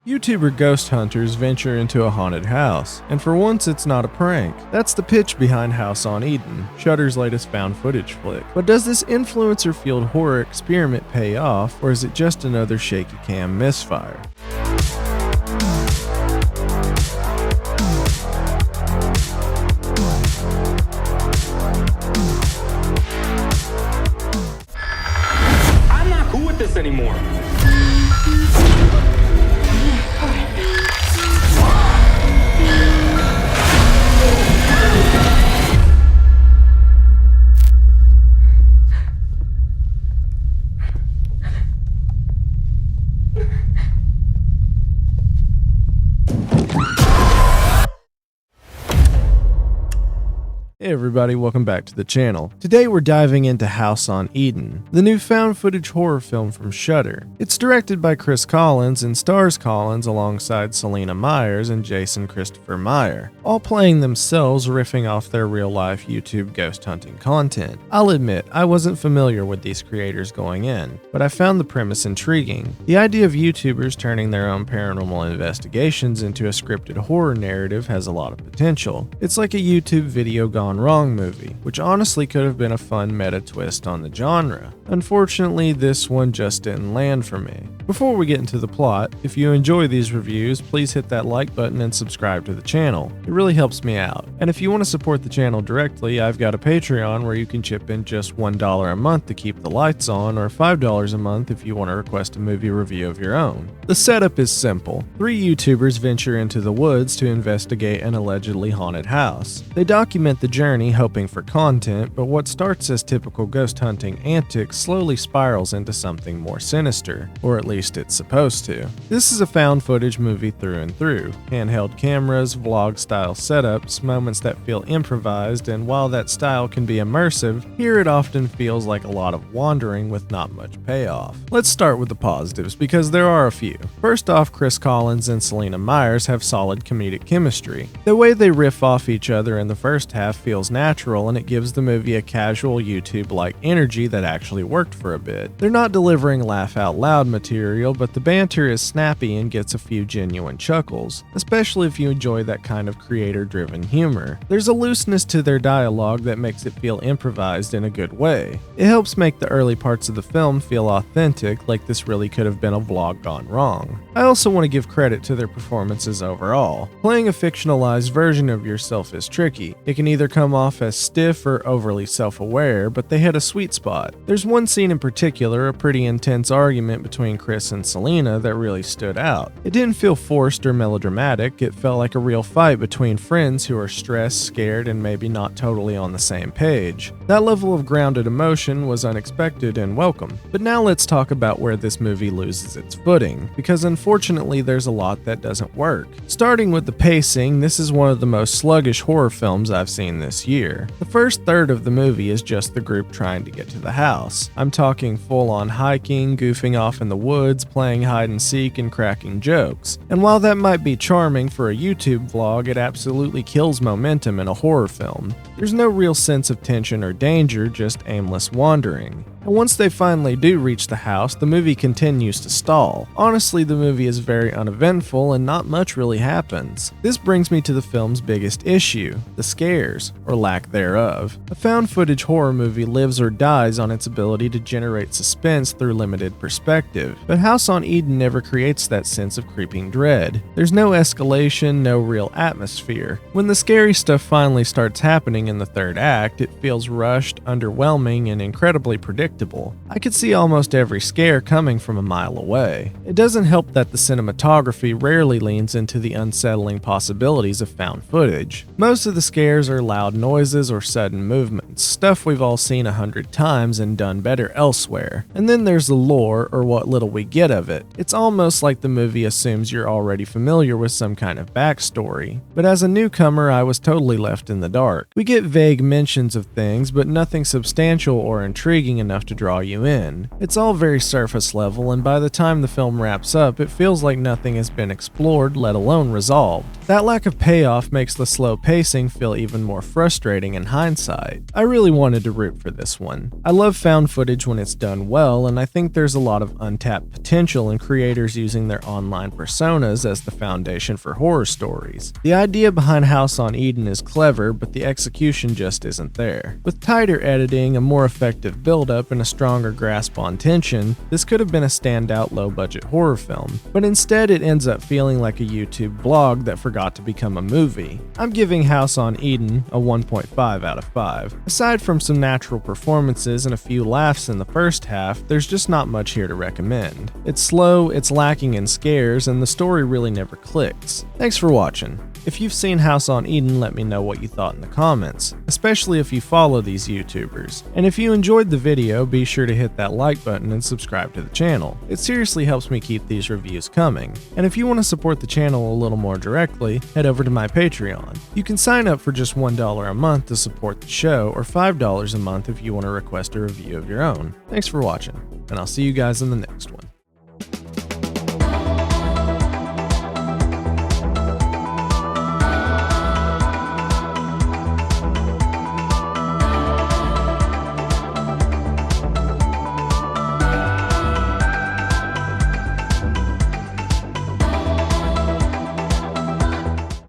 YouTuber ghost hunters venture into a haunted house, and for once it's not a prank. That's the pitch behind House on Eden, Shudder's latest found footage flick. But does this influencer-fueled horror experiment pay off, or is it just another shaky cam misfire? I'm not cool with this anymore. Hey everybody, welcome back to the channel. Today we're diving into House on Eden, the new found footage horror film from Shudder. It's directed by Kris Collins and stars Collins alongside Celina Myers and Jason Christopher Meyer, all playing themselves riffing off their real-life YouTube ghost hunting content. I'll admit, I wasn't familiar with these creators going in, but I found the premise intriguing. The idea of YouTubers turning their own paranormal investigations into a scripted horror narrative has a lot of potential. It's like a YouTube video gone wrong movie, which honestly could have been a fun meta twist on the genre. Unfortunately, this one just didn't land for me. Before we get into the plot, if you enjoy these reviews, please hit that like button and subscribe to the channel. It really helps me out. And if you want to support the channel directly, I've got a Patreon where you can chip in just $1 a month to keep the lights on, or $5 a month if you want to request a movie review of your own. The setup is simple. 3 YouTubers venture into the woods to investigate an allegedly haunted house. They document the journey hoping for content, but what starts as typical ghost hunting antics slowly spirals into something more sinister, or at least it's supposed to. This is a found footage movie through and through. Handheld cameras, vlog style setups, moments that feel improvised, and while that style can be immersive, here it often feels like a lot of wandering with not much payoff. Let's start with the positives, because there are a few. First off, Kris Collins and Celina Myers have solid comedic chemistry. The way they riff off each other in the first half feels natural, and it gives the movie a casual YouTube-like energy that actually worked for a bit. They're not delivering laugh-out-loud material, but the banter is snappy and gets a few genuine chuckles, especially if you enjoy that kind of creator-driven humor. There's a looseness to their dialogue that makes it feel improvised in a good way. It helps make the early parts of the film feel authentic, like this really could have been a vlog gone wrong. I also want to give credit to their performances overall. Playing a fictionalized version of yourself is tricky. It can either come off as stiff or overly self-aware, but they hit a sweet spot. There's one scene in particular, a pretty intense argument between Kris and Celina, that really stood out. It didn't feel forced or melodramatic, it felt like a real fight between friends who are stressed, scared, and maybe not totally on the same page. That level of grounded emotion was unexpected and welcome. But now let's talk about where this movie loses its footing, because unfortunately there's a lot that doesn't work. Starting with the pacing, this is one of the most sluggish horror films I've seen this year. The first third of the movie is just the group trying to get to the house. I'm talking full-on hiking, goofing off in the woods, playing hide and seek, and cracking jokes. And while that might be charming for a YouTube vlog, it absolutely kills momentum in a horror film. There's no real sense of tension or danger, just aimless wandering. And once they finally do reach the house, the movie continues to stall. Honestly, the movie is very uneventful and not much really happens. This brings me to the film's biggest issue, the scares, or lack thereof. A found footage horror movie lives or dies on its ability to generate suspense through limited perspective, but House on Eden never creates that sense of creeping dread. There's no escalation, no real atmosphere. When the scary stuff finally starts happening in the third act, it feels rushed, underwhelming, and incredibly predictable. I could see almost every scare coming from a mile away. It doesn't help that the cinematography rarely leans into the unsettling possibilities of found footage. Most of the scares are loud noises or sudden movements, stuff we've all seen 100 times and done better elsewhere. And then there's the lore, or what little we get of it. It's almost like the movie assumes you're already familiar with some kind of backstory. But as a newcomer, I was totally left in the dark. We get vague mentions of things, but nothing substantial or intriguing enough enough to draw you in. It's all very surface level, and by the time the film wraps up, it feels like nothing has been explored, let alone resolved. That lack of payoff makes the slow pacing feel even more frustrating in hindsight. I really wanted to root for this one. I love found footage when it's done well, and I think there's a lot of untapped potential in creators using their online personas as the foundation for horror stories. The idea behind House on Eden is clever, but the execution just isn't there. With tighter editing, a more effective build-up, and a stronger grasp on tension, this could have been a standout low-budget horror film, but instead it ends up feeling like a YouTube vlog that forgot to become a movie. I'm giving House on Eden a 1.5 out of 5. Aside from some natural performances and a few laughs in the first half, there's just not much here to recommend. It's slow, it's lacking in scares, and the story really never clicks. Thanks for watching. If you've seen House on Eden, let me know what you thought in the comments, especially if you follow these YouTubers. And if you enjoyed the video, be sure to hit that like button and subscribe to the channel. It seriously helps me keep these reviews coming. And if you want to support the channel a little more directly, head over to my Patreon. You can sign up for just $1 a month to support the show, or $5 a month if you want to request a review of your own. Thanks for watching, and I'll see you guys in the next one.